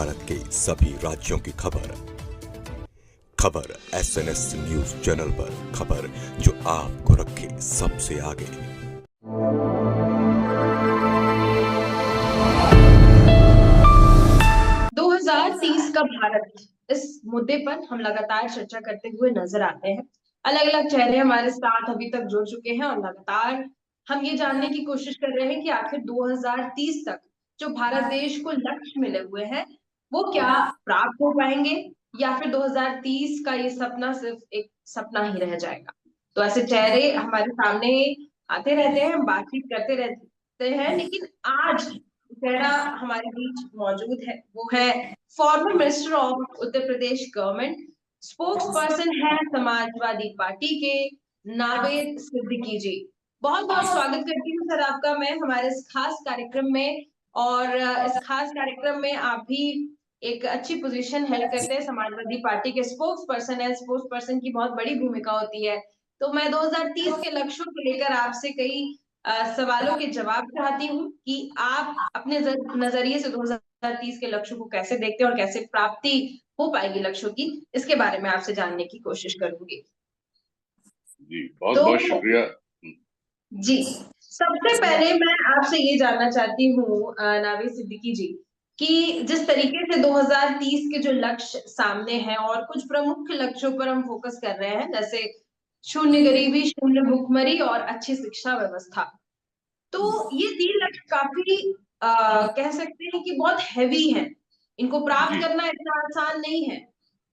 भारत के सभी राज्यों की खबर। खबर एसएनएस न्यूज चैनल पर, खबर जो आपको रखे सबसे आगे। 2030 का भारत, इस मुद्दे पर हम लगातार चर्चा करते हुए नजर आते हैं। अलग अलग चेहरे हमारे साथ अभी तक जुड़ चुके हैं और लगातार हम ये जानने की कोशिश कर रहे हैं कि आखिर 2030 तक जो भारत देश को लक्ष्य मिले हुए हैं वो क्या प्राप्त हो पाएंगे, या फिर 2030 का ये सपना सिर्फ एक सपना ही रह जाएगा। तो ऐसे चेहरे हमारे सामने आते रहते हैं, हम बातचीत करते रहते हैं, लेकिन आज चेहरा हमारे बीच मौजूद है, वो है former minister of Uttar Pradesh government, spokes person है समाजवादी पार्टी के नावेद सिद्दीकी जी। बहुत बहुत स्वागत करती हूँ सर आपका मैं हमारे इस खास कार्यक्रम में। और इस खास कार्यक्रम में आप भी एक अच्छी पोजीशन हेल्प करते हैं, समाजवादी पार्टी के स्पोक्स पर्सन है। स्पोक्स पर्सन की बहुत बड़ी भूमिका होती है। तो मैं 2030 के लक्ष्यों को लेकर आपसे कई सवालों के जवाब चाहती हूँ कि आप अपने नजरिए से 2030 के लक्ष्यों को कैसे देखते हैं और कैसे प्राप्ति हो पाएगी लक्ष्यों की, इसके बारे में आपसे जानने की कोशिश करूंगी। जी बहुत तो बहुत शुक्रिया। जी, सबसे पहले मैं आपसे ये जानना चाहती हूँ नावेद सिद्दीकी जी, कि जिस तरीके से 2030 के जो लक्ष्य सामने हैं और कुछ प्रमुख लक्ष्यों पर हम फोकस कर रहे हैं, जैसे शून्य गरीबी, शून्य भुखमरी और अच्छी शिक्षा व्यवस्था। तो ये 3 लक्ष्य काफी कह सकते हैं कि बहुत हैवी हैं। इनको प्राप्त जी करना इतना आसान नहीं है,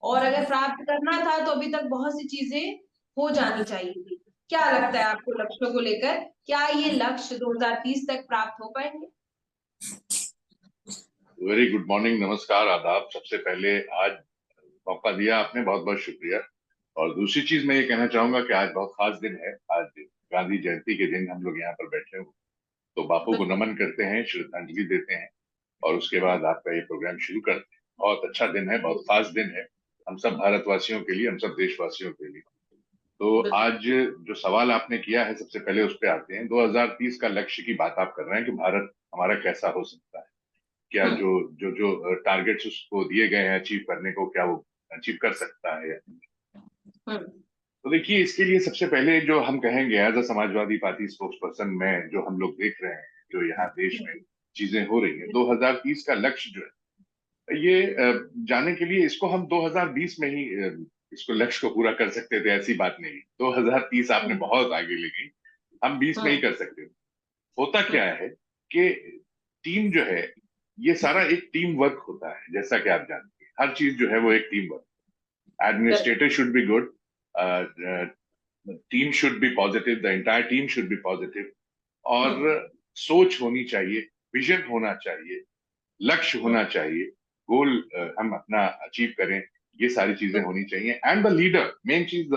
और अगर प्राप्त करना था तो अभी तक बहुत सी चीजें हो जानी चाहिए थी। क्या लगता है आपको लक्ष्यों को लेकर, क्या ये लक्ष्य 2030 तक प्राप्त हो पाएंगे? वेरी गुड मॉर्निंग, नमस्कार, आदाब। सबसे पहले आज मौका दिया आपने, बहुत बहुत शुक्रिया। और दूसरी चीज मैं ये कहना चाहूंगा कि आज बहुत खास दिन है। आज गांधी जयंती के दिन हम लोग यहाँ पर बैठे हुए, तो बापू को नमन करते हैं, श्रद्धांजलि देते हैं और उसके बाद आपका ये प्रोग्राम शुरू करते हैं। बहुत अच्छा दिन है, बहुत खास दिन है हम सब भारतवासियों के लिए, हम सब देशवासियों के लिए। तो आज जो सवाल आपने किया है, सबसे पहले उस पर आते हैं। 2030 का लक्ष्य की बात आप कर रहे हैं कि भारत हमारा कैसा हो सकता है, क्या जो जो जो टारगेट्स उसको दिए गए हैं अचीव करने को, क्या वो अचीव कर सकता है। तो देखिए, इसके लिए सबसे पहले जो हम कहेंगे as a Samajwadi party spokesperson में, जो हम लोग देख रहे हैं जो यहाँ देश में चीजें हो रही हैं, 2030 का लक्ष्य जो है ये जाने के लिए इसको हम 2020 में ही इसको लक्ष्य को पूरा कर सकते थे, ऐसी बात नहीं। 2030 आपने बहुत आगे ले गई, हम 20 में ही कर सकते थे। होता क्या है कि टीम जो है, ये सारा एक टीम वर्क होता है, जैसा कि आप जानते हैं हर चीज जो है वो एक team work. Administrator should be good, team should be positive, the entire team should be positive. और सोच होनी चाहिए, विजन होना चाहिए, लक्ष्य होना चाहिए, गोल हम अपना अचीव करें, ये सारी चीजें होनी चाहिए। एंड द लीडर, मेन चीज,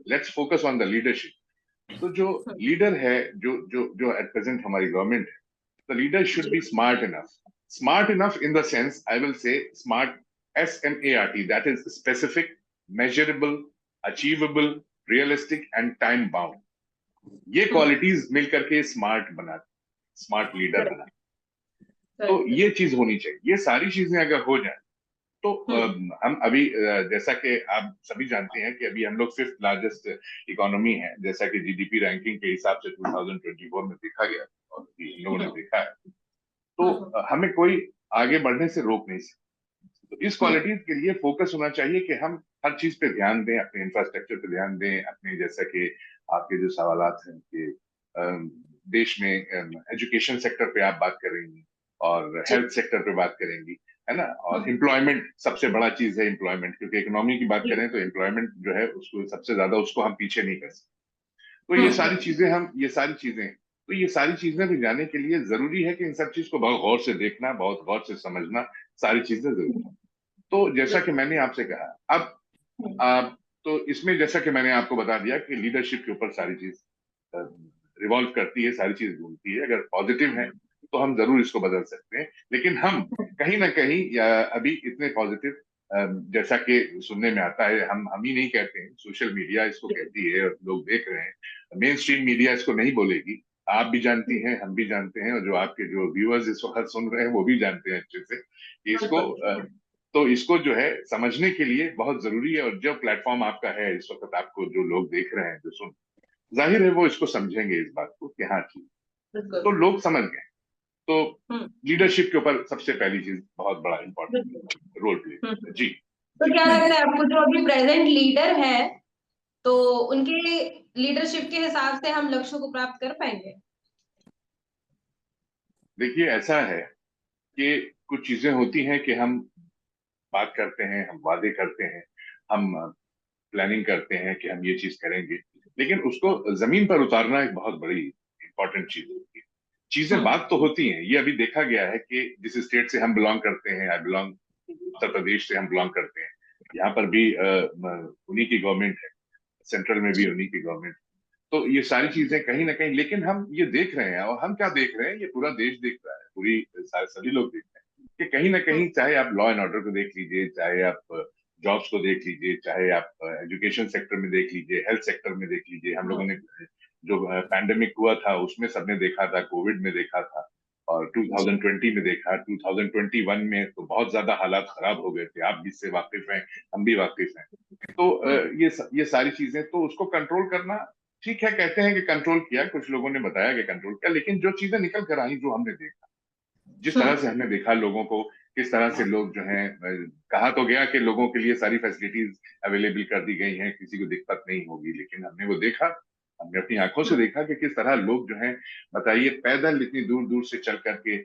let's focus on the leadership. तो जो लीडर है, जो जो जो एट प्रेजेंट हमारी गवर्नमेंट है, the leader should be smart enough. Smart enough in the sense, I will say smart, SMART, that is specific, measurable, achievable, realistic and time bound. ये qualities मिलकर के स्मार्ट बनाते, स्मार्ट लीडर बनाते। तो ये चीज होनी चाहिए। ये सारी चीजें अगर हो जाए तो हम अभी जैसा कि आप सभी जानते हैं कि अभी हम लोग 5th लार्जेस्ट इकोनॉमी है, जैसा कि जीडीपी रैंकिंग के हिसाब से 2024 में देखा गया और हम लोगों ने देखा है। तो हमें कोई आगे बढ़ने से रोक नहीं सकता। तो इस क्वालिटीज के लिए फोकस होना चाहिए कि हम हर चीज पे ध्यान दें, अपने इंफ्रास्ट्रक्चर पे ध्यान दें, अपने जैसा कि आपके जो सवालात हैं कि देश में एजुकेशन सेक्टर पे आप बात करेंगी और हेल्थ सेक्टर पे बात करेंगी, है ना। और एम्प्लॉयमेंट सबसे बड़ा चीज है, एम्प्लॉयमेंट, क्योंकि इकोनॉमी की बात करें तो एम्प्लॉयमेंट जो है उसको सबसे ज्यादा उसको हम पीछे नहीं कर सकते। तो ये सारी चीजें भी जाने के लिए जरूरी है कि इन सब चीज को बहुत गौर से देखना, बहुत गौर से समझना, सारी चीजें जरूरी है। तो जैसा कि मैंने आपसे कहा, अब आप तो इसमें जैसा कि मैंने आपको बता दिया कि लीडरशिप के ऊपर सारी चीज रिवॉल्व करती है, सारी चीज घूमती है। अगर पॉजिटिव है तो हम जरूर इसको बदल सकते हैं, लेकिन हम कहीं ना कहीं अभी इतने पॉजिटिव, जैसा कि सुनने में आता है, हम ही नहीं कहते हैं, सोशल मीडिया इसको कहती है और लोग देख रहे हैं। मेन स्ट्रीम मीडिया इसको नहीं बोलेगी, आप भी जानती हैं, हम भी जानते हैं, और जो आपके जो व्यूअर्स इस वक्त सुन रहे हैं वो भी जानते हैं अच्छे से कि तो इसको जो है समझने के लिए बहुत जरूरी है। और जो प्लेटफॉर्म आपका है इस वक्त, आपको जो लोग देख रहे हैं, जो सुन, जाहिर है वो इसको समझेंगे इस बात को कि हाँ ठीक, तो बिल्कुल। लोग समझ गए। तो हम्म। लीडरशिप के ऊपर सबसे पहली चीज बहुत बड़ा इंपॉर्टेंट रोल प्ले करता है। जी तो जी। क्या लगता है आपको, जो अभी प्रेजेंट लीडर है, तो उनके लीडरशिप के हिसाब से हम लक्ष्यों को प्राप्त कर पाएंगे? देखिए, ऐसा है कि कुछ चीजें होती हैं कि हम बात करते हैं, हम वादे करते हैं, हम प्लानिंग करते हैं कि हम ये चीज करेंगे, लेकिन उसको जमीन पर उतारना एक बहुत बड़ी इंपॉर्टेंट चीज होती है। चीजें बात तो होती हैं, ये अभी देखा गया है कि जिस स्टेट से हम बिलोंग करते हैं, आई बिलोंग उत्तर प्रदेश से हम बिलोंग करते हैं, यहाँ पर भी उन्हीं की गवर्नमेंट है, सेंट्रल में भी उन्हीं की गवर्नमेंट। तो ये सारी चीजें कहीं ना कहीं, लेकिन हम ये देख रहे हैं, और हम क्या देख रहे हैं, ये पूरा देश देख रहा है, पूरी सारे सभी लोग देख रहे हैं कि कहीं ना कहीं, चाहे आप लॉ एंड ऑर्डर को देख लीजिए, चाहे आप जॉब्स को देख लीजिए, चाहे आप एजुकेशन सेक्टर में देख लीजिए, हेल्थ सेक्टर में देख लीजिए, हम लोगों ने जो पैंडेमिक हुआ था उसमें सबने देखा था, कोविड में देखा था, और 2020 में देखा, 2021 में तो बहुत ज्यादा हालात खराब हो गए थे, आप भी इससे वाकिफ हैं, हम भी वाकिफ हैं। तो ये सारी चीजें, तो उसको कंट्रोल करना ठीक है, कहते हैं कि कंट्रोल किया, कुछ लोगों ने बताया कि कंट्रोल किया, लेकिन जो चीजें निकल कर आई, जो हमने देखा, जिस तरह से हमने देखा लोगों को, किस तरह से लोग जो हैं, कहा तो गया कि लोगों के लिए सारी फैसिलिटीज अवेलेबल कर दी गई हैं, किसी को दिक्कत नहीं होगी, लेकिन हमने वो देखा, हमने अपनी आंखों से देखा कि किस तरह लोग जो हैं, बताइए, पैदल इतनी दूर दूर से चल करके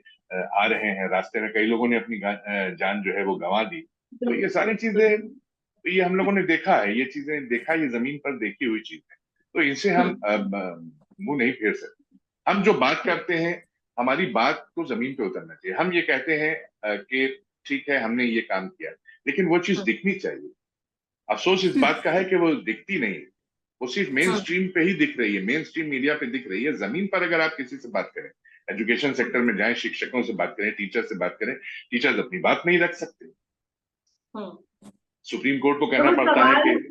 आ रहे हैं, रास्ते में कई लोगों ने अपनी जान जो है वो गंवा दी। तो ये सारी चीजें, तो ये हम लोगों ने देखा है, ये चीजें देखा, ये जमीन पर देखी हुई चीज है, तो इनसे हम मुंह नहीं फेर सकते। हम जो बात करते हैं, हमारी बात को जमीन पे उतरना चाहिए। हम ये कहते हैं कि ठीक है, हमने ये काम किया, लेकिन वो चीज दिखनी चाहिए। अफसोस इस बात का है कि वो दिखती नहीं है, वो सिर्फ मेन स्ट्रीम पे ही दिख रही है, मेन स्ट्रीम मीडिया पे दिख रही है। जमीन पर अगर आप किसी से बात करें, एजुकेशन सेक्टर में जाएं, शिक्षकों से बात करें, टीचर से बात करें, टीचर्स अपनी बात नहीं रख सकते, सुप्रीम कोर्ट को कहना तो पड़ता है कि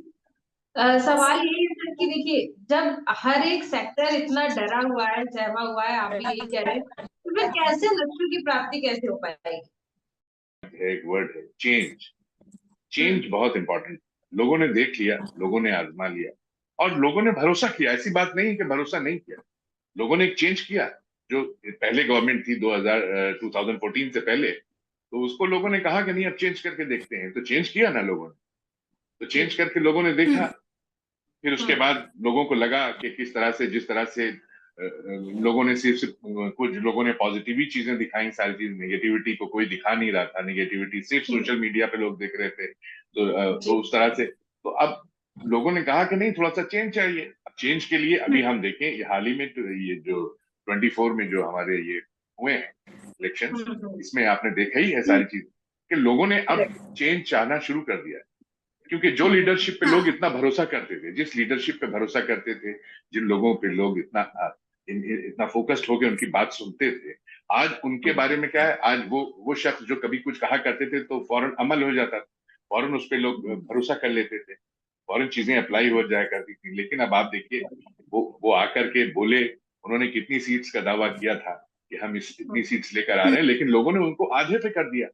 सवाल ये है कि देखिए, जब हर एक सेक्टर इतना डरा हुआ है, सहमा हुआ है, आप भी यही कह रहे हैं, तो फिर कैसे लक्ष्यों की प्राप्ति कैसे हो पाएगी? एक वर्ड है, चेंज। चेंज बहुत इंपॉर्टेंट। लोगों ने देख लिया, लोगों ने आजमा लिया, और लोगों ने भरोसा किया। ऐसी बात नहीं है कि भरोसा नहीं किया, लोगों ने एक चेंज किया। जो पहले गवर्नमेंट थी 2014 से पहले, तो उसको लोगों ने कहा कि नहीं, अब चेंज करके देखते हैं, तो चेंज किया ना लोगों ने, तो चेंज करके लोगों ने देखा। फिर उसके बाद लोगों को लगा कि किस तरह से, जिस तरह से लोगों ने सिर्फ कुछ लोगों ने पॉजिटिव ही चीजें दिखाई, सारी चीज नेगेटिविटी को कोई दिखा नहीं रहा था, नेगेटिविटी सिर्फ सोशल मीडिया पे लोग देख रहे थे। तो उस तरह से, तो अब लोगों ने कहा कि नहीं, थोड़ा सा चेंज चाहिए। अब चेंज के लिए अभी हम देखें, ये हाल ही में ये जो 24 में जो हमारे ये हुए हैं इलेक्शन, इसमें आपने देखा ही है सारी चीज कि लोगों ने अब चेंज चाहना शुरू कर दिया। क्योंकि जो लीडरशिप पे लोग इतना भरोसा करते थे, जिस लीडरशिप पे भरोसा करते थे, जिन लोगों पे लोग इतना फोकस्ड होकर उनकी बात सुनते थे, आज उनके बारे में क्या है, आज वो शख्स जो कभी कुछ कहा करते थे तो फौरन अमल हो जाता था, फौरन उस पे लोग भरोसा कर लेते थे, फौरन चीजें अप्लाई हो जाया करती थी। लेकिन अब आप देखिए, वो आकर के बोले, उन्होंने कितनी सीट्स का दावा किया था कि हम इतनी सीट्स लेकर आ रहे हैं, लेकिन लोगों ने उनको आधे पे कर दिया।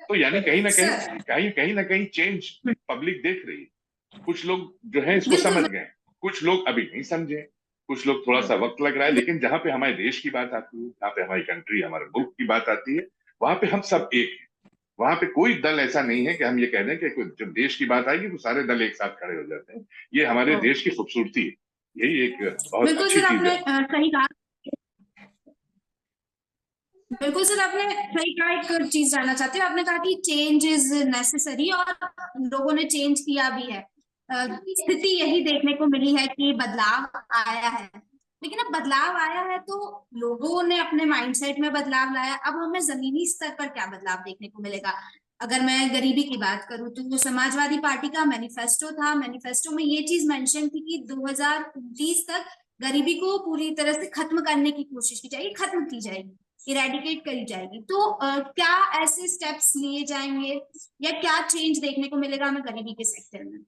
तो यानी कहीं ना कहीं चेंज पब्लिक देख रही है। कुछ लोग जो है इसको समझ गए, कुछ लोग अभी नहीं समझे, कुछ लोग थोड़ा सा वक्त लग रहा है, लेकिन जहां पे हमारे देश की बात आती है, जहां पे हमारी कंट्री, हमारे मुल्क की बात आती है, वहां पे हम सब एक हैं। वहां पे कोई दल ऐसा नहीं है कि हम ये कह दें कि जब देश की बात आएगी तो सारे दल एक साथ खड़े हो जाते हैं। ये हमारे देश की खूबसूरती है, यही एक बहुत बिल्कुल अच्छी सर, चीज आपने है। सही कहा। बिल्कुल सर, आपने सही कहा। एक चीज जानना चाहती हूँ, आपने कहा कि चेंज इज नेसेसरी, और लोगों ने चेंज किया भी है। स्थिति यही देखने को मिली है कि बदलाव आया है, लेकिन अब बदलाव आया है तो लोगों ने अपने माइंडसेट में बदलाव लाया। अब हमें जमीनी स्तर पर क्या बदलाव देखने को मिलेगा? अगर मैं गरीबी की बात करूं तो वो समाजवादी पार्टी का मैनिफेस्टो था। मैनिफेस्टो में ये चीज मेंशन थी कि 2029 तक गरीबी को पूरी तरह से खत्म करने की कोशिश की जाएगी, खत्म की जाएगी, इरेडिकेट करी जाएगी। तो क्या ऐसे स्टेप्स लिए जाएंगे या क्या चेंज देखने को मिलेगा हमें गरीबी के सेक्टर में?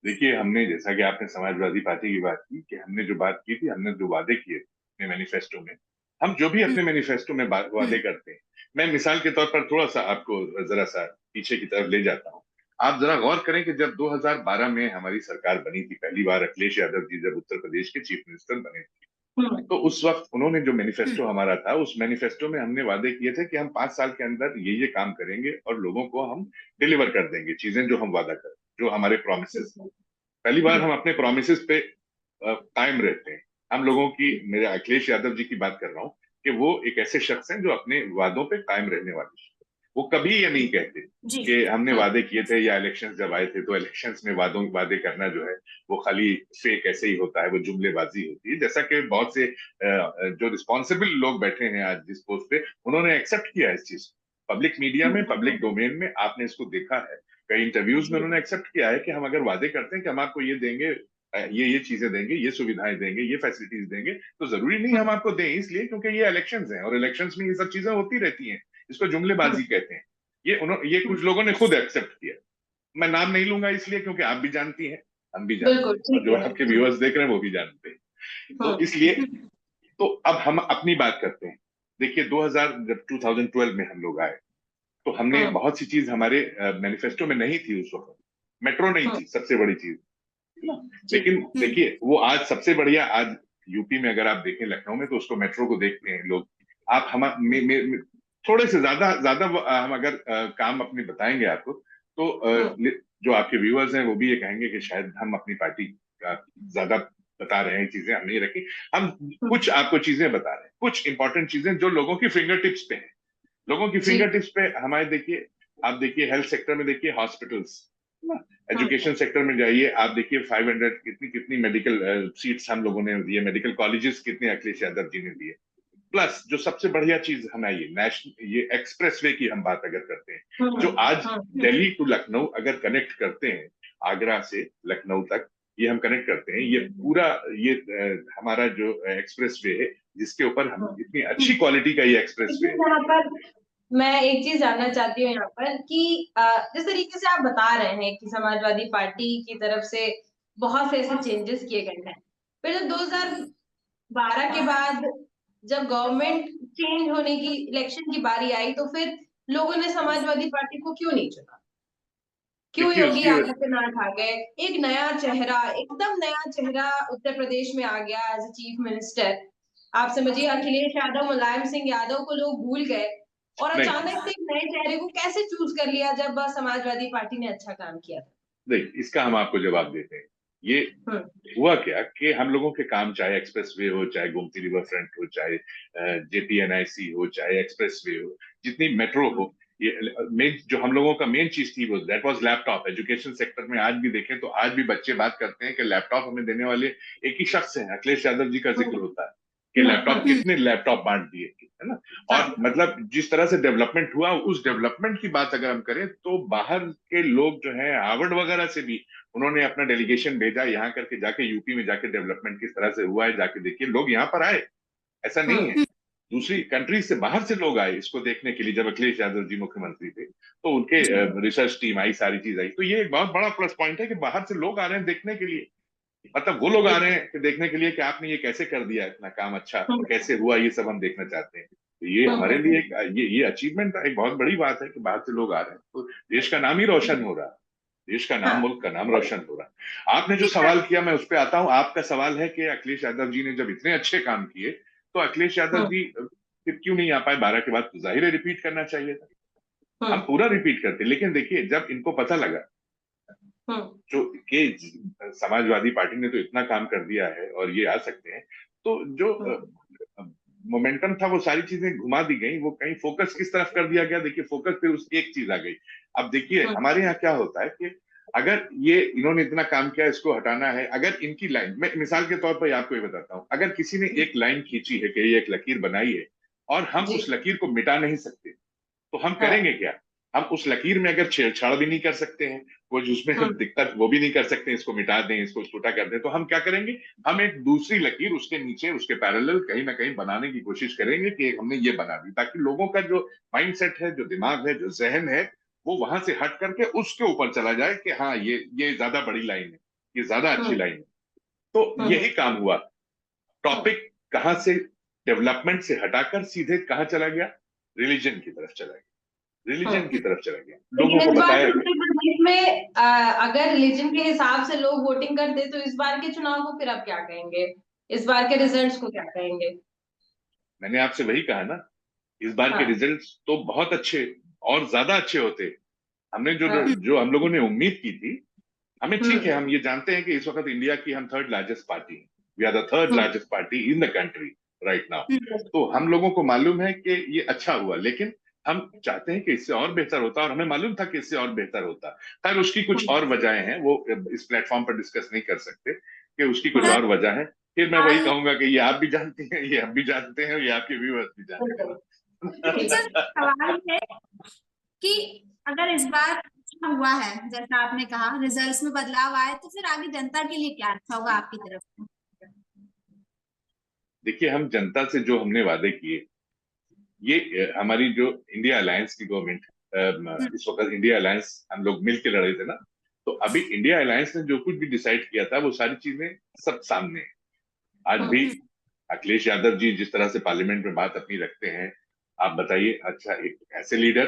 देखिए, हमने जैसा कि आपने समाजवादी पार्टी की बात की कि हमने जो बात की थी, हमने जो वादे किए थे अपने मैनिफेस्टो में, हम जो भी अपने मैनिफेस्टो में वादे करते हैं, मैं मिसाल के तौर पर थोड़ा सा आपको जरा सा पीछे की तरफ ले जाता हूँ। आप जरा गौर करें कि जब 2012 में हमारी सरकार बनी थी, पहली बार अखिलेश यादव जी जब उत्तर प्रदेश के चीफ मिनिस्टर बने थे, तो उस वक्त उन्होंने जो मैनिफेस्टो हमारा था, उस मैनिफेस्टो में हमने वादे किए थे कि हम 5 साल के अंदर ये काम करेंगे और लोगों को हम डिलीवर कर देंगे चीजें जो हम वादा करें, जो हमारे प्रोमिसेस। पहली बार हम अपने प्रोमिसेस पे कायम रहते हैं। हम लोगों की, मेरे अखिलेश यादव जी की बात कर रहा हूँ कि वो एक ऐसे शख्स हैं जो अपने वादों पे कायम रहने वाले। वो कभी ये नहीं कहते जी। कि हमने वादे किए थे, या इलेक्शंस जब आए थे तो इलेक्शंस में वादे करना जो है वो खाली फेक ऐसे ही होता है, वो जुमलेबाजी होती है। जैसा कि बहुत से जो रिस्पॉन्सिबल लोग बैठे हैं आज जिस पोस्ट पे, उन्होंने एक्सेप्ट किया इस चीज। पब्लिक मीडिया में, पब्लिक डोमेन में आपने इसको देखा है, कई इंटरव्यूज में उन्होंने एक्सेप्ट किया है कि हम अगर वादे करते हैं कि हम आपको ये देंगे, ये चीजें देंगे, ये सुविधाएं देंगे, ये फैसिलिटीज देंगे, तो जरूरी नहीं हम आपको दें इसलिए क्योंकि ये इलेक्शंस हैं और इलेक्शंस में ये सब चीजें होती रहती हैं। इसको जुमलेबाजी कहते हैं। ये कुछ लोगों ने खुद एक्सेप्ट किया। मैं नाम नहीं लूंगा इसलिए क्योंकि आप भी जानती हैं, हम भी जानते बिल्कुल हैं, और ठीक जो है। आपके व्यूअर्स देख रहे हैं वो भी जानते हैं। तो इसलिए, तो अब हम अपनी बात करते हैं। देखिए, 2000 जब 2012 में हम लोग आए तो हमने बहुत सी चीज हमारे मैनिफेस्टो में नहीं थी उस वक्त। मेट्रो नहीं थी, सबसे बड़ी चीज। लेकिन देखिए, वो आज सबसे बढ़िया, आज यूपी में अगर आप देखें, लखनऊ में, तो उसको मेट्रो को देखते हैं लोग। आप हम थोड़े से ज्यादा ज्यादा हम अगर काम अपने बताएंगे आपको तो जो आपके व्यूअर्स हैं वो भी ये कहेंगे कि शायद हम अपनी पार्टी का ज्यादा बता रहे हैं, चीजें हम नहीं रखी। हम कुछ आपको चीजें बता रहे हैं, कुछ इंपॉर्टेंट चीजें जो लोगों की फिंगर टिप्स पे है। लोगों की फिंगर टिप्स पे हमारे, देखिए, आप देखिए हेल्थ सेक्टर में, देखिए हॉस्पिटल्स, एजुकेशन सेक्टर में जाइए, आप देखिए 500 कितनी कितनी मेडिकल सीट्स हम लोगों ने दिए, मेडिकल कॉलेजेस कितने अखिलेश यादव जी ने दिए। प्लस जो सबसे बढ़िया चीज हमें, ये नेशनल, ये एक्सप्रेसवे की हम बात अगर करते हैं, जो आज दिल्ली टू लखनऊ अगर कनेक्ट करते हैं, आगरा से लखनऊ तक ये हम कनेक्ट करते हैं, ये पूरा, ये हमारा जो एक्सप्रेसवे है, जिसके ऊपर हम इतनी अच्छी क्वालिटी का ये एक्सप्रेसवे है। यहाँ पर मैं एक चीज जानना चाहती हूँ यहाँ पर कि जिस तरीके से आप बता रहे हैं कि समाजवादी पार्टी की तरफ से बहुत से ऐसे चेंजेस किए गए हैं, फिर जब 2012 के बाद जब गवर्नमेंट चेंज होने की, इलेक्शन की बारी आई, तो फिर लोगों ने समाजवादी पार्टी को क्यों नहीं चुना? क्यों देखिए योगी उसकी, आदित्यनाथ आ गए? एक नया चेहरा, एकदम नया चेहरा उत्तर प्रदेश में आ गया एज ए चीफ मिनिस्टर। आप समझिए, अखिलेश यादव, मुलायम सिंह यादव को लोग भूल गए और नहीं, अचानक से एक नए चेहरे को कैसे चूज कर लिया जब समाजवादी पार्टी ने अच्छा काम किया था? नहीं, इसका हम आपको जवाब देते हैं। ये हुआ क्या कि हम लोगों के काम, चाहे एक्सप्रेसवे हो, चाहे गोमती रिवर फ्रंट हो, चाहे जेपीएनआईसी हो, चाहे एक्सप्रेसवे हो, जितनी मेट्रो हो, ये मेन जो हम लोगों का मेन चीज थी वो that was laptop. Education sector में आज भी देखें तो आज भी बच्चे बात करते हैं कि लैपटॉप हमें देने वाले एक ही शख्स हैं, अखिलेश यादव जी का जिक्र होता है कि लैपटॉप, कितने लैपटॉप बांट दिए, है ना। और मतलब जिस तरह से डेवलपमेंट हुआ, उस डेवलपमेंट की बात अगर हम करें तो बाहर के लोग जो है, हार्वर्ड वगैरह से भी उन्होंने अपना डेलीगेशन भेजा यहाँ करके, जाके यूपी में जाके डेवलपमेंट किस तरह से हुआ है जाके देखिए। लोग यहाँ पर आए, ऐसा नहीं है, दूसरी कंट्री से, बाहर से लोग आए इसको देखने के लिए। जब अखिलेश यादव जी मुख्यमंत्री थे तो उनके रिसर्च टीम आई, सारी चीज आई, तो ये एक बहुत बड़ा प्लस पॉइंट है कि बाहर से लोग आ रहे हैं देखने के लिए। मतलब वो लोग आ रहे हैं कि देखने के लिए कि आपने ये कैसे कर दिया, इतना काम अच्छा कैसे हुआ, ये सब हम देखना चाहते हैं। तो ये हमारे लिए ये अचीवमेंट, एक बहुत बड़ी बात है कि बाहर से लोग आ रहे हैं, तो देश का नाम ही रोशन हो रहा है, देश का नाम, मुल्क का नाम रोशन हो रहा है। आपने जो सवाल किया, मैं उस पर आता हूं। आपका सवाल है कि अखिलेश यादव जी ने जब इतने अच्छे काम किए तो अखिलेश यादव जी फिर क्यों नहीं आ पाए 12 के बाद? तो जाहिर है रिपीट करना चाहिए था, हम पूरा रिपीट करते। लेकिन देखिए, जब इनको पता लगा जो कि समाजवादी पार्टी ने तो इतना काम कर दिया है और ये आ सकते हैं, तो जो मोमेंटम था वो सारी चीजें घुमा दी गई। वो कहीं फोकस किस तरफ कर दिया गया, देखिए फोकस फिर उस एक चीज आ गई। अब देखिए हमारे यहाँ क्या होता है कि अगर ये इन्होंने इतना काम किया, इसको हटाना है, अगर इनकी लाइन, मैं मिसाल के तौर पर आपको ये बताता हूँ, अगर किसी ने एक लाइन खींची है कि ये एक लकीर बनाई है और हम उस लकीर को मिटा नहीं सकते, तो हम करेंगे क्या? हम उस लकीर में अगर छेड़छाड़ भी नहीं कर सकते हैं, वो जो उसमें दिक्कत वो भी नहीं कर सकते, इसको मिटा दें, इसको छोटा कर दें, तो हम क्या करेंगे? हम एक दूसरी लकीर उसके नीचे, उसके पैरेलल कहीं ना कहीं बनाने की कोशिश करेंगे कि हमने ये बना दी, ताकि लोगों का जो माइंडसेट है, जो दिमाग है, जो जहन है, वो वहां से हट करके उसके ऊपर चला जाए कि हाँ ये ज्यादा बड़ी लाइन है। ये ज्यादा अच्छी लाइन है। तो यही काम हुआ। टॉपिक कहां से, डेवलपमेंट से हटाकर सीधे कहां चला गया, रिलीजन की तरफ चला गया, रिलीजन की तरफ चला गया। लेकिन लोगों को इस बार बताया उत्तर प्रदेश में अगर रिलीजन के हिसाब से लोग वोटिंग करते तो इस बार के चुनाव को फिर आप क्या कहेंगे, इस बार के रिजल्ट्स को क्या कहेंगे? मैंने आपसे वही कहा ना, इस बार के हाँ। रिजल्ट्स तो बहुत अच्छे और ज्यादा अच्छे होते। हमने जो हाँ। जो हम लोगों ने उम्मीद की थी, हमें ठीक है, हम्म। हम ये जानते हैं कि इस वक्त इंडिया की हम थर्ड लार्जेस्ट पार्टी हैं, we are the third largest party in the country right now. तो हम लोगों को मालूम है कि ये अच्छा हुआ, लेकिन हम चाहते हैं कि इससे और बेहतर होता, और हमें मालूम था कि इससे और बेहतर होता। खैर उसकी कुछ और वजहें हैं, वो इस प्लेटफॉर्म पर डिस्कस नहीं कर सकते कि उसकी कुछ और वजह है। फिर मैं वही कहूंगा कि ये आप भी जानते हैं, ये हम भी जानते हैं, ये आपके व्यूअर्स भी जानते हैं। सर सवाल है कि अगर इस बार अच्छा हुआ है, जैसा आपने कहा रिजल्ट्स में बदलाव आए, तो फिर आगे जनता के लिए क्या अच्छा होगा आपकी तरफ से? देखिए, हम जनता से जो हमने वादे किए, ये हमारी जो इंडिया अलायंस की गवर्नमेंट, इस वक्त इंडिया अलायंस हम लोग मिलकर लड़े थे ना, तो अभी इंडिया अलायंस ने जो कुछ भी डिसाइड किया था वो सारी चीजें सब सामने है। आज भी अखिलेश यादव जी जिस तरह से पार्लियामेंट में बात अपनी रखते हैं, आप बताइए, अच्छा एक ऐसे लीडर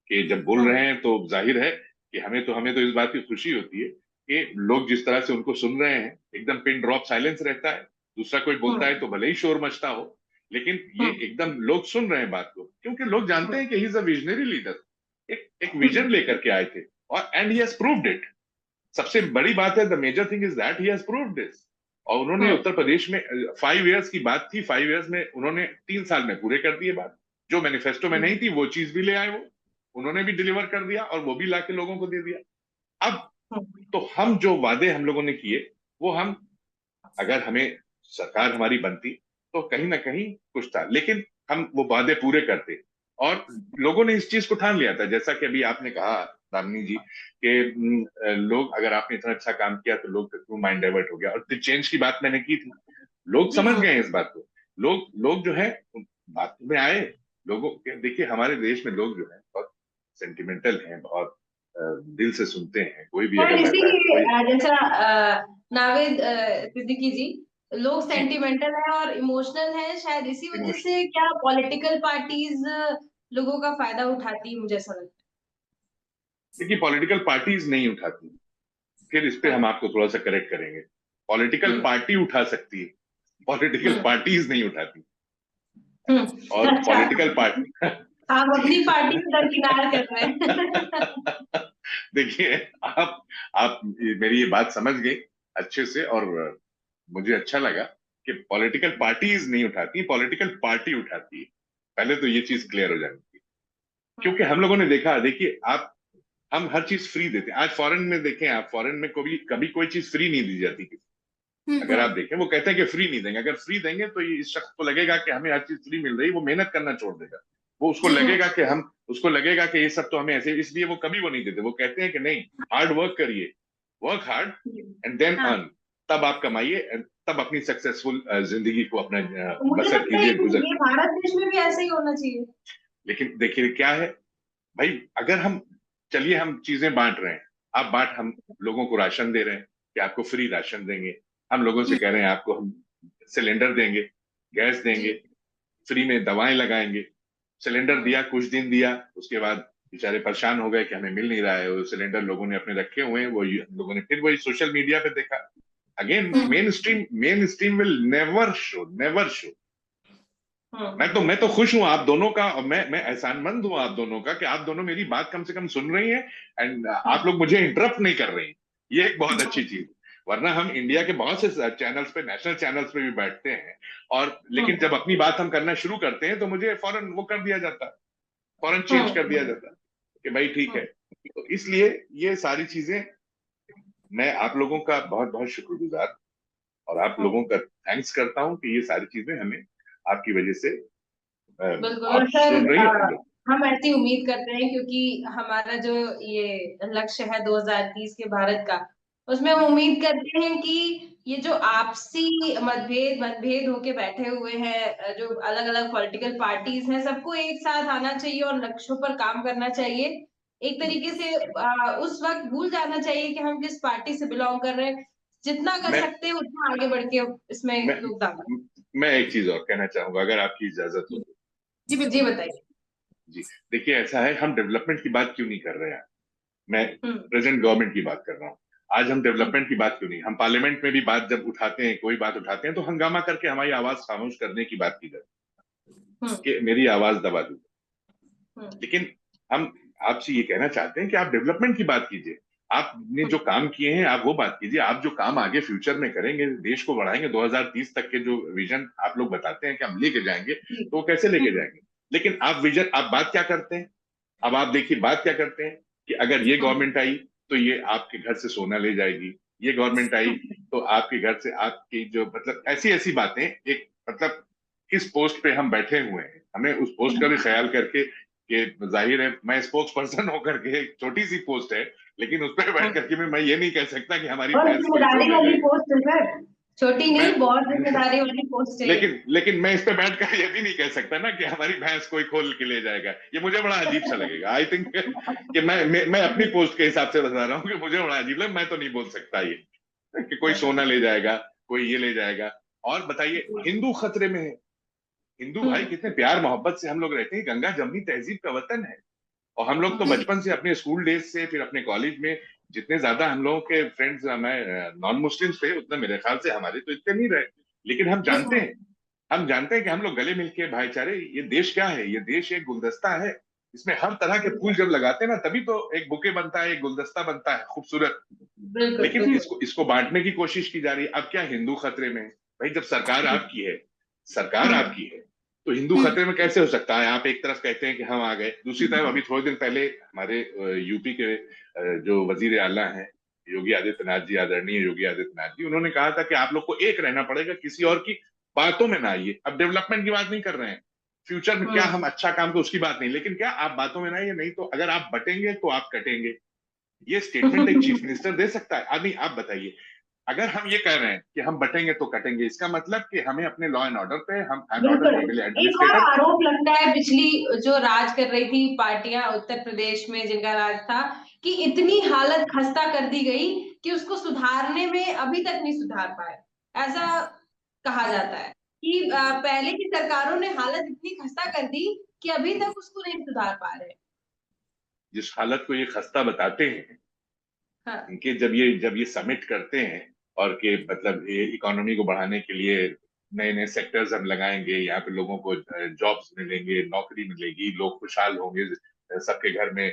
के जब बोल रहे हैं तो जाहिर है कि हमें तो इस बात की खुशी होती है कि लोग जिस तरह से उनको सुन रहे हैं, एकदम पिन ड्रॉप साइलेंस रहता है। दूसरा कोई बोलता है तो भले ही शोर मचता हो, लेकिन ये एकदम लोग सुन रहे हैं बात को, क्योंकि लोग जानते हैं कि he is a visionary leader. एक विजन लेकर के आए थे, और and he has proved it. सबसे बड़ी बात है, the major thing is that he has proved this. और उन्होंने उत्तर प्रदेश में 5 इयर्स की बात थी, 5 इयर्स में उन्होंने 3 साल में पूरे कर दिए बात। जो मैनिफेस्टो में नहीं थी वो चीज भी ले आए, वो उन्होंने भी डिलीवर कर दिया, और वो भी लाके लोगों को दे दिया। अब तो हम जो वादे हम लोगों ने किए, वो हम, अगर हमें सरकार हमारी बनती तो कहीं ना कहीं कुछ था, लेकिन हम वो वादे पूरे करते। और लोगों ने इस चीज को ठान लिया था, जैसा कि अभी आपने कहा दामिनी जी, कि लोग, अगर आपने इतना अच्छा काम किया तो लोग क्यों माइंड डाइवर्ट हो गया, और चेंज की बात मैंने की थी। लोग समझ गए हैं इस बात को। लोग लोग जो है बात में आए। लोगों देखिए, हमारे देश में लोग जो है बहुत सेंटिमेंटल हैं, बहुत दिल से सुनते हैं। कोई भी और अगर बैठा है, कोई इसीलिए जैसा नावेद सिद्दीकी जी, लोग जी, सेंटिमेंटल है और इमोशनल है, शायद इसी वजह इमोशन, से क्या पॉलिटिकल पार्टीज लोगों का फायदा उठाती है, मुझे ऐसा लगता देखिए पॉलिटिकल पार्टीज नहीं उठाती। फिर इस पे है। हम आपको थोड़ा सा करेक्ट करेंगे। पॉलिटिकल हम्म। पार्टी उठा सकती है, पॉलिटिकल हम्म। पार्टीज नहीं उठाती। और हम्म। अच्छा, पॉलिटिकल पार्टी आप अपनी पार्टी को दरकिनार कर रहे हैं। देखिए, आप मेरी ये बात समझ गई अच्छे से, और मुझे अच्छा लगा कि पॉलिटिकल पार्टीज नहीं उठाती, पॉलिटिकल पार्टी उठाती है। पहले तो ये चीज क्लियर हो जानी चाहिए, क्योंकि हम लोगों ने देखा, देखिए आप, हम हर चीज फ्री देते हैं। आज फॉरेन में देखें आप, फॉरेन में कभी कभी कोई चीज फ्री नहीं दी जाती। अगर आप देखें, वो कहते हैं कि फ्री नहीं देंगे। अगर फ्री देंगे तो ये इस शख्स को लगेगा कि हमें हर चीज फ्री मिल रही, वो मेहनत करना छोड़ देगा। वो उसको लगेगा कि ये सब तो हमें ऐसे, इसलिए वो कभी वो नहीं देते। वो कहते हैं कि नहीं, हार्ड वर्क करिए, वर्क हार्ड एंड देन हाँ। अर्न, तब आप कमाइए, तब अपनी सक्सेसफुल जिंदगी को अपना तो मुझे बसर लगता है कीजिए, कि गुजर। ये भारत देश में भी ऐसा ही होना चाहिए। लेकिन देखिए क्या है भाई, अगर हम, चलिए हम चीजें बांट रहे हैं, हम लोगों को राशन दे रहे हैं कि आपको फ्री राशन देंगे। हम लोगों से कह रहे हैं आपको हम सिलेंडर देंगे, गैस देंगे, फ्री में दवाएं लगाएंगे। सिलेंडर दिया, कुछ दिन दिया, उसके बाद बेचारे परेशान हो गए कि हमें मिल नहीं रहा है। वो सिलेंडर लोगों ने अपने रखे हुए हैं, वो हम लोगों ने फिर वही सोशल मीडिया पे देखा। Again main stream will never show. मैं तो खुश हूं आप दोनों का, और मैं एहसानमंद हूं आप दोनों का कि आप दोनों मेरी बात कम से कम सुन रही हैं, एंड आप लोग मुझे इंटरप्ट नहीं कर रही हैं। ये एक बहुत अच्छी चीज। वरना हम इंडिया के बहुत से चैनल्स पे, नेशनल चैनल्स पे भी बैठते हैं, और लेकिन जब अपनी बात हम करना शुरू करते हैं तो मुझे फौरन वो कर दिया जाता है, फौरन चेंज कर दिया जाता है कि भाई ठीक है। तो इसलिए ये सारी चीजें, मैं आप लोगों का बहुत बहुत शुक्रगुजार, और आप लोगों का थैंक्स करता हूं कि ये सारी चीजें हमें आपकी वजह से, बिल्कुल आप सर, सुन रही है हम लोग। हम ऐसी उम्मीद करते हैं, क्योंकि हमारा जो ये लक्ष्य है 2030 के भारत का, उसमें हम उम्मीद करते हैं कि ये जो आपसी मतभेद होके बैठे हुए हैं, जो अलग अलग पॉलिटिकल पार्टीज हैं, सबको एक साथ आना चाहिए और लक्ष्यों पर काम करना चाहिए। एक तरीके से उस वक्त भूल जाना चाहिए कि हम किस पार्टी से बिलोंग कर रहे हैं। जितना कर मैं सकते हैं उतना आगे बढ़ के इसमें मैं योगदान दें। मैं एक चीज और कहना चाहूंगा, अगर आपकी इजाजत हो तो। जी जी बिल्कुल। बताइए। जी, देखिए ऐसा है, हम डेवलपमेंट की बात क्यों नहीं कर रहे हैं? मैं हम्म प्रेजेंट गवर्नमेंट की बात कर रहा हूँ। आज हम हम्म डेवलपमेंट की बात क्यों नहीं, हम पार्लियामेंट में भी बात जब उठाते हैं, कोई बात उठाते हैं तो हंगामा करके हमारी आवाज खामोश करने की बात की जाती हम्म है कि मेरी आवाज दबा दो। हम्म लेकिन हम आपसे ये कहना चाहते हैं कि आप डेवलपमेंट की बात कीजिए। आपने जो काम किए हैं आप वो बात कीजिए। आप जो काम आगे फ्यूचर में करेंगे, देश को बढ़ाएंगे, 2030 तक के जो विजन आप लोग बताते हैं कि हम लेके जाएंगे, जी तो वो कैसे लेके हम्म जाएंगे? लेकिन आप विजन, आप बात क्या करते हैं? अब आप देखिए बात क्या करते हैं कि अगर ये हम्म गवर्नमेंट आई तो ये आपके घर से सोना ले जाएगी, ये गवर्नमेंट आई तो आपके घर से आपकी जो मतलब ऐसी ऐसी बातें, एक मतलब किस पोस्ट पे हम बैठे हुए हैं, हमें उस पोस्ट का भी ख्याल करके कि जाहिर है मैं स्पोक्स पर्सन होकर के, एक छोटी सी पोस्ट है, लेकिन उस पर बैठ हम्म। करके भी मैं ये नहीं कह सकता कि हमारी बहुत भैंस कोई खो जिम्मेदारी ले वाली जाएगी। पोस्ट है सर, छोटी मैं नहीं बहुत जिम्मेदारी वाली पोस्ट है ये। लेकिन मैं इस पे बैठकर ये भी नहीं कह सकता ना कि हमारी भैंस कोई खोल के ले जाएगा। ये मुझे बड़ा अजीब सा लगेगा। आई थिंक कि मैं अपनी पोस्ट के हिसाब से बता रहा हूँ कि मुझे बड़ा अजीब लगे, मैं तो नहीं बोल सकता ये कि कोई सोना ले जाएगा, कोई ये ले जाएगा। और बताइए, हिंदू खतरे में है। हिंदू भाई हम्म कितने प्यार मोहब्बत से हम लोग रहते हैं, गंगा जमनी तहजीब का वतन है। और हम लोग तो जी बचपन से अपने स्कूल डेज से फिर अपने कॉलेज में जितने ज्यादा हम लोगों के फ्रेंड्स हमें नॉन मुस्लिम्स थे, उतने मेरे ख्याल से हमारे तो इतने नहीं रहे। लेकिन हम जानते हैं कि हम लोग गले मिलके भाईचारे, ये देश क्या है? ये देश एक गुलदस्ता है। इसमें हर तरह के फूल जब लगाते हैं ना, तभी तो एक बुके बनता है, एक गुलदस्ता बनता है खूबसूरत। बिल्कुल लेकिन बिल्कुल। इसको बांटने की कोशिश की जा रही है। अब क्या हिंदू खतरे में है? भाई जब सरकार आपकी है, सरकार हम्म आपकी है, तो हिंदू हम्म खतरे में कैसे हो सकता है? आप एक तरफ कहते हैं कि हम आ गए, दूसरी तरफ अभी थोड़े दिन पहले हमारे यूपी के जो वजीर आला हैं, योगी आदित्यनाथ जी, आदरणीय योगी आदित्यनाथ जी, उन्होंने कहा था कि आप लोग को एक रहना पड़ेगा, किसी और की बातों में ना आइए। अब डेवलपमेंट की बात नहीं कर रहे हैं, फ्यूचर में क्या हम्म। हम अच्छा काम, तो उसकी बात नहीं, लेकिन क्या आप बातों में ना आइए, नहीं तो अगर आप बटेंगे तो आप कटेंगे। ये स्टेटमेंट एक चीफ मिनिस्टर दे सकता है? नहीं, आप बताइए, अगर हम ये कह रहे हैं कि हम बटेंगे तो कटेंगे, इसका मतलब कि हमें अपने लॉ एंड ऑर्डर पे, हम एंड बिल्कुल। ऑर्डर लेवल एक और एडमिनिस्ट्रेटर। आरोप लगता है पिछली जो राज कर रही थी पार्टियां उत्तर प्रदेश में जिनका राज था, कि इतनी हालत खस्ता कर दी गई कि उसको सुधारने में अभी तक नहीं सुधार पाए। ऐसा कहा जाता है कि पहले की सरकारों ने हालत इतनी खस्ता कर दी कि अभी तक उसको नहीं सुधार पा रहे। जिस हालत को ये खस्ता बताते हैं, हाँ इनके जब ये समिट करते हैं और कि मतलब ये इकोनॉमी को बढ़ाने के लिए नए नए सेक्टर्स हम लगाएंगे, यहाँ पे लोगों को जॉब्स मिलेंगे, नौकरी मिलेगी, लोग खुशहाल होंगे, सबके घर में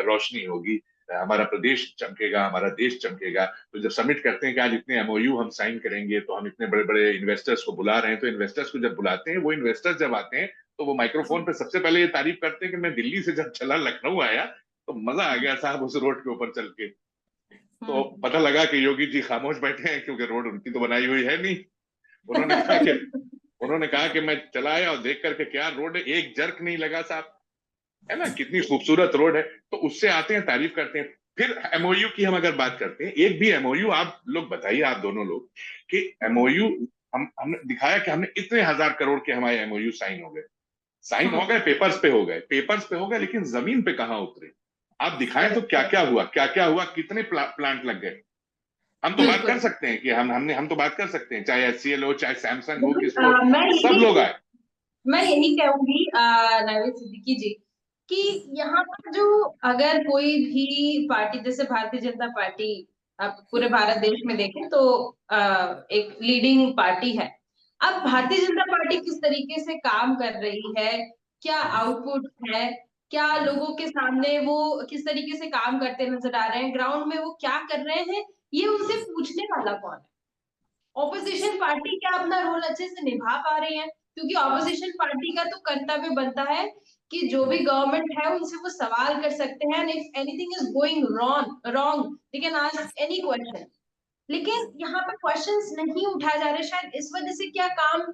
रोशनी होगी, हमारा प्रदेश चमकेगा, हमारा देश चमकेगा। तो जब समिट करते हैं कि आज इतने एमओयू हम साइन करेंगे, तो हम इतने बड़े बड़े इन्वेस्टर्स को बुला रहे हैं, तो इन्वेस्टर्स को जब बुलाते हैं, वो इन्वेस्टर्स जब आते हैं तो वो माइक्रोफोन पे सबसे पहले ये तारीफ करते हैं कि मैं दिल्ली से जब चला लखनऊ आया तो मजा आ गया साहब उस रोड के ऊपर चल के। तो पता लगा कि योगी जी खामोश बैठे हैं, क्योंकि रोड उनकी तो बनाई हुई है नहीं। उन्होंने कहा कि उन्होंने कहा कि मैं चला आया और देख करके क्या रोड है, एक जर्क नहीं लगा साहब, है ना, कितनी खूबसूरत रोड है। तो उससे आते हैं, तारीफ करते हैं। फिर एमओयू की हम अगर बात करते हैं, एक भी एमओयू आप लोग बताइए, आप दोनों लोग, कि एमओयू हमने दिखाया कि हमने इतने हजार करोड़ के हमारे एमओयू साइन हो गए, साइन हो गए, पेपर्स पे हो गए, पेपर्स पे हो गए, लेकिन जमीन पे कहाँ उतरे? आप दिखाएं तो क्या क्या हुआ, क्या क्या हुआ, कितने प्लांट लग गए? हम तो बात कर बिल्कुल सकते हैं कि हम तो बात कर सकते हैं, चाहे एचसीएल हो, चाहे सैमसंग हो, बिल्कुल। किसको, सब लोग आए। मैं यही कहूंगी नावेद सिद्दीकी जी कि यहाँ पर जो अगर कोई भी पार्टी जैसे भारतीय जनता पार्टी आप पूरे भारत देश में देखें तो एक लीडिंग पार्टी है। अब भारतीय जनता पार्टी किस तरीके से काम कर रही है, क्या आउटपुट है, क्या लोगों के सामने वो किस तरीके से काम करते नजर आ रहे हैं, ग्राउंड में वो क्या कर रहे हैं, ये उनसे पूछने वाला कौन है? ऑपोजिशन पार्टी क्या अपना रोल अच्छे से निभा पा रही है? क्योंकि ऑपोजिशन पार्टी का तो कर्तव्य बनता है कि जो भी गवर्नमेंट है उनसे वो सवाल कर सकते हैं, if anything is going wrong they can ask any question. लेकिन यहाँ पर क्वेश्चंस नहीं उठाए जा रहे, शायद इस वजह से क्या काम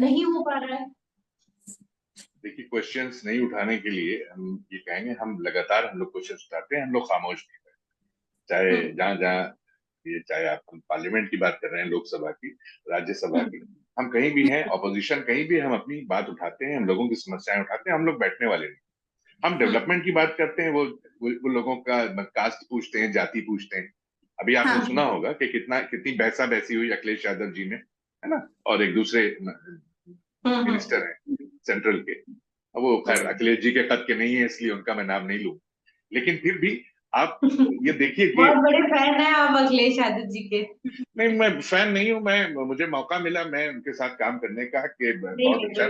नहीं हो पा रहा है। देखिए, क्वेश्चंस नहीं उठाने के लिए हम ये कहेंगे, हम लगातार हम लोग क्वेश्चंस उठाते हैं, हम लोग खामोश नहीं रहते। चाहे हम्म जहां जहां ये, चाहे आप हम पार्लियामेंट की बात कर रहे हैं, लोकसभा की, राज्यसभा की, हम कहीं भी हैं, ऑपोजिशन कहीं भी, हम अपनी बात उठाते हैं, हम लोगों की समस्याएं उठाते हैं, हम लोग बैठने वाले नहीं। हम हम्म डेवलपमेंट की बात करते हैं, वो लोगों का कास्ट पूछते हैं, जाति पूछते हैं। अभी आपने हाँ। सुना होगा कि कितनी बहसा बहसी हुई अखिलेश यादव जी में, है ना, और एक दूसरे मिनिस्टर हैं सेंट्रल के। अब वो खैर अखिलेश जी के कद के नहीं है, इसलिए उनका मैं नाम नहीं लूं, लेकिन फिर भी आप ये देखिए कि बहुत बड़े फैन हैं आप अखिलेश यादव जी के। नहीं, मैं फैन नहीं हूं, मैं मुझे मौका मिला मैं उनके साथ काम करने का कि नहीं बहुत नहीं अच्छा।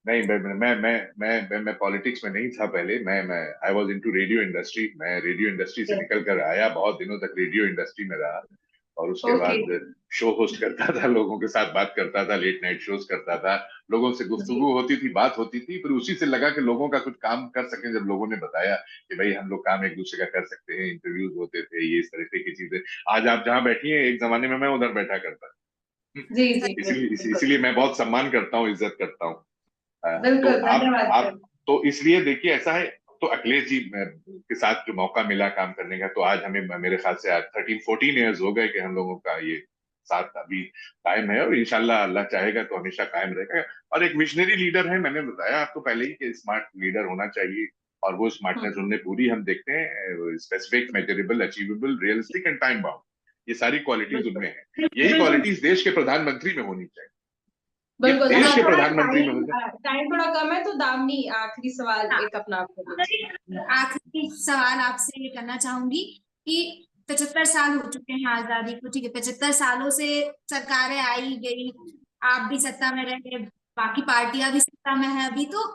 नहीं, बिल्कुल। मैं नहीं मैं पॉलिटिक्स में नहीं था पहले। मैं I was into radio industry. मैं रेडियो इंडस्ट्री से निकल कर आया, बहुत दिनों तक रेडियो इंडस्ट्री में रहा, और उसके ओके। बाद शो होस्ट करता था, लोगों के साथ बात करता था, लेट नाइट शोज करता था, लोगों से जी गुफ्तगू होती थी, बात होती थी। फिर उसी से लगा कि लोगों का कुछ काम कर सकें। जब लोगों ने बताया कि भाई हम लोग काम एक दूसरे का कर सकते हैं, इंटरव्यूज होते थे, ये इस तरह की चीजें। आज आप जहां बैठी हैं, एक जमाने में मैं उधर बैठा करता। जी जी इसलिए बिल्कुल बिल्कुल। इसीलिए मैं बहुत सम्मान करता हूँ, इज्जत करता हूँ। तो बिल्कुल धन्यवाद आप सर। तो इसलिए देखिए ऐसा है। तो अखिलेश जी के साथ जो मौका मिला काम करने का, तो आज हमें, मेरे ख्याल से आज 13-14 ईयर्स हो गए कि हम लोगों का ये साथ अभी कायम है, और इंशाल्लाह अल्लाह चाहेगा तो हमेशा कायम रहेगा। और एक विजनरी लीडर है, मैंने बताया आपको पहले ही कि स्मार्ट लीडर होना चाहिए, और वो स्मार्टनेस उनने पूरी, हम देखते हैं, specific, measurable, achievable, realistic and time bound, ये सारी क्वालिटीज बिल्कुल उनमें है। यही बिल्कुल क्वालिटीज देश के प्रधानमंत्री में होनी चाहिए। ये बिल्कुल। देश हाँ के थोड़ा प्रधानमंत्री में टाइम होनी चाहिए। टाइम थोड़ा कम है, तो दामिनी आखिरी सवाल हाँ, एक अपना आपको दीजिए। आखिरी सवाल आपसे ये करना चाहूंगी कि 75 साल हो चुके हैं आजादी को, ठीक है, 75 सालों से सरकारें आई गई, आप भी सत्ता में रहे, बाकी पार्टियां भी सत्ता में है अभी, तो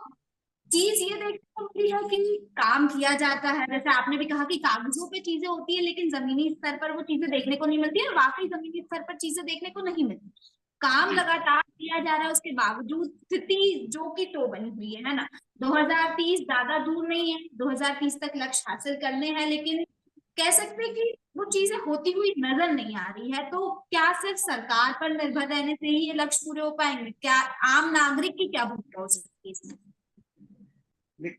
चीज ये देखने को मिली है कि काम किया जाता है, जैसे आपने भी कहा कि कागजों पे चीजें होती है, लेकिन जमीनी स्तर पर वो चीजें देखने को नहीं मिलती है, और वाकई जमीनी स्तर पर चीजें देखने को नहीं मिलती। काम जी लगातार किया जा रहा है, उसके बावजूद स्थिति जो की तो बनी हुई है ना। 2030 ज्यादा दूर नहीं है, 2030 तक लक्ष्य हासिल करने हैं, लेकिन कह सकते हैं कि वो चीजें होती हुई नजर नहीं आ रही है। तो क्या सिर्फ सरकार पर निर्भर रहने से ही ये लक्ष्य पूरे हो पाएंगे? क्या आम नागरिक की क्या भूमिका हो सकती है इसमें? नहीं,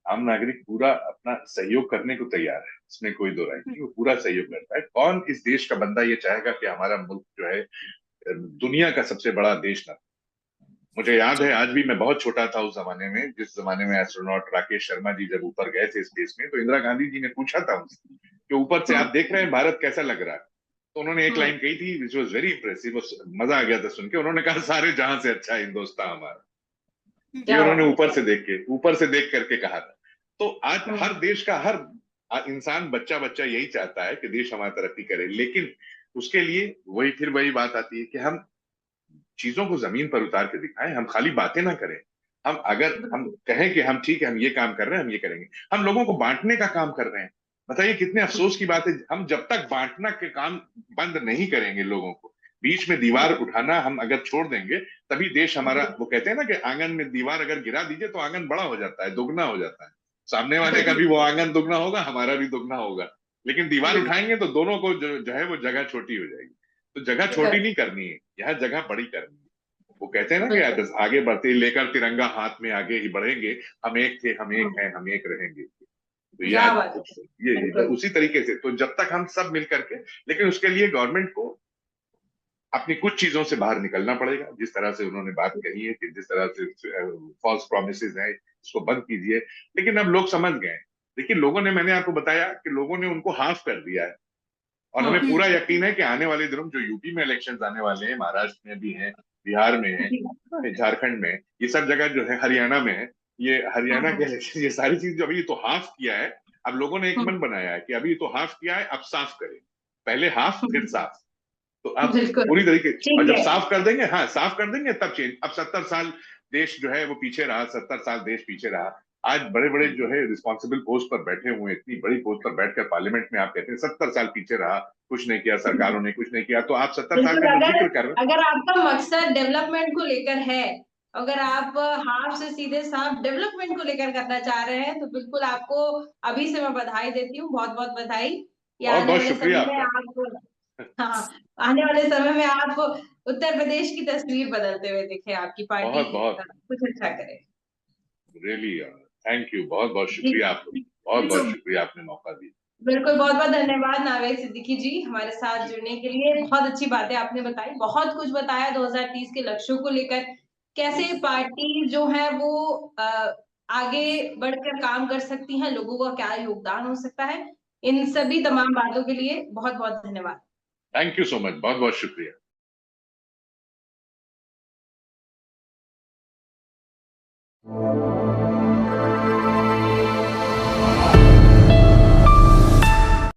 आम नागरिक पूरा अपना सहयोग करने को तैयार है, इसमें कोई दो राय नहीं, वो पूरा सहयोग करता है। कौन इस देश का बंदा ये चाहेगा कि हमारा मुल्क जो है दुनिया का सबसे बड़ा देश ना। मुझे याद है, आज भी मैं बहुत छोटा था उस जमाने में, जिस जमाने में एस्ट्रोनॉट राकेश शर्मा जी जब ऊपर गए थे स्पेस में, तो इंदिरा गांधी जी ने पूछा था उनसे कि ऊपर से आप देख रहे हैं भारत कैसा लग रहा है। तो उन्होंने एक लाइन कही थी विच वॉज वेरी इंप्रेसिव, मजा आ गया था सुन के। उन्होंने कहा सारे जहां से अच्छा हिंदुस्तान हमारा। ये क्या उन्होंने बात ऊपर से देख करके कहा था। तो आज है। हर देश का हर इंसान, बच्चा बच्चा यही चाहता है कि देश हमारा तरक्की करे, लेकिन उसके लिए वही बात आती है कि हम चीजों को जमीन पर उतार के दिखाएं, हम खाली बातें ना करें। हम अगर हम बिल्कुल कहें कि हम ठीक है, हम ये काम कर रहे हैं, हम ये करेंगे, हम लोगों को बांटने का काम कर रहे हैं। बताइए कितने अफसोस की बात है, हम जब तक बांटना के काम बंद नहीं करेंगे, लोगों को बीच में दीवार उठाना हम अगर छोड़ देंगे, तभी देश हमारा, वो कहते हैं ना कि आंगन में दीवार अगर गिरा दीजिए तो आंगन बड़ा हो जाता है, दुगना हो जाता है। सामने वाले का भी वो आंगन दुगना होगा, हमारा भी दुगना होगा। लेकिन दीवार बिल्कुल उठाएंगे तो दोनों को जो है वो जगह छोटी हो जाएगी। तो जगह छोटी नहीं करनी है, यह जगह बड़ी करनी है। वो कहते हैं ना कि बिल्कुल। बस आगे बढ़ते ही लेकर तिरंगा हाथ में आगे ही बढ़ेंगे, हम एक थे, हम एक हैं, हम एक रहेंगे। तो ये क्या आज बात है। ये बिल्कुल उसी तरीके से, तो जब तक हम सब मिल करके, लेकिन उसके लिए गवर्नमेंट को अपनी कुछ चीजों से बाहर निकलना पड़ेगा, जिस तरह से उन्होंने बात कही है कि जिस तरह से फॉल्स प्रोमिसेस है, इसको बंद कीजिए। लेकिन अब लोग समझ गए। देखिए लोगों ने, मैंने आपको बताया कि लोगों ने उनको हाफ कर दिया है, और हमें पूरा यकीन है कि आने वाले दिनों में जो यूपी में इलेक्शंस आने वाले हैं, महाराष्ट्र में भी हैं, बिहार में है, जी झारखंड में, ये सब जगह जो है, हरियाणा में है, ये हरियाणा के हाँ इलेक्शन, ये सारी चीज जो अभी तो हाफ किया है। अब लोगों ने एक मन बनाया है कि अभी तो हाफ किया है, अब साफ करें, पहले हाफ फिर साफ। तो अब बिल्कुल पूरी तरीके, और ठीक जब है। साफ कर देंगे, हाँ साफ कर देंगे, तब चेंज। अब 70 साल देश जो है वो पीछे रहा, 70 साल देश पीछे रहा। आज बड़े बड़े जो है रिस्पॉन्सिबल पोस्ट पर बैठे हुए, इतनी बड़ी पोस्ट पर बैठकर पार्लियामेंट में आप कहते हैं 70 साल पीछे रहा, कुछ नहीं किया, सरकारों ने कुछ नहीं किया, तो आप 70 साल बिल्कुल का जो अगर जिक्र कर रहे अगर आपका मकसद डेवलपमेंट को लेकर है, अगर आप हाफ से सीधे साफ डेवलपमेंट को लेकर करना चाह रहे हैं, तो बिल्कुल आपको अभी से मैं बधाई देती हूँ, बहुत बहुत बधाई। हैं, या बहुत आने बहुत वाले शुक्रिया समय में आपका। आप, हाँ, आने वाले समय में आप उत्तर प्रदेश की तस्वीर बदलते हुए दिखे, आपकी पार्टी बहुत बहुत कुछ अच्छा करे। रियली थैंक यू, बहुत बहुत जी शुक्रिया आपको, बहुत बहुत शुक्रिया, आपने मौका दिया। बिल्कुल, बहुत बहुत धन्यवाद नावेद सिद्दीकी जी हमारे साथ जुड़ने के लिए। बहुत अच्छी बातें आपने बताई, बहुत कुछ बताया 2030 के लक्ष्यों को लेकर, कैसे पार्टी जो है वो आगे बढ़कर काम कर सकती है, लोगों का क्या योगदान हो सकता है। इन सभी तमाम बातों के लिए बहुत बहुत धन्यवाद। थैंक यू सो मच, बहुत बहुत शुक्रिया।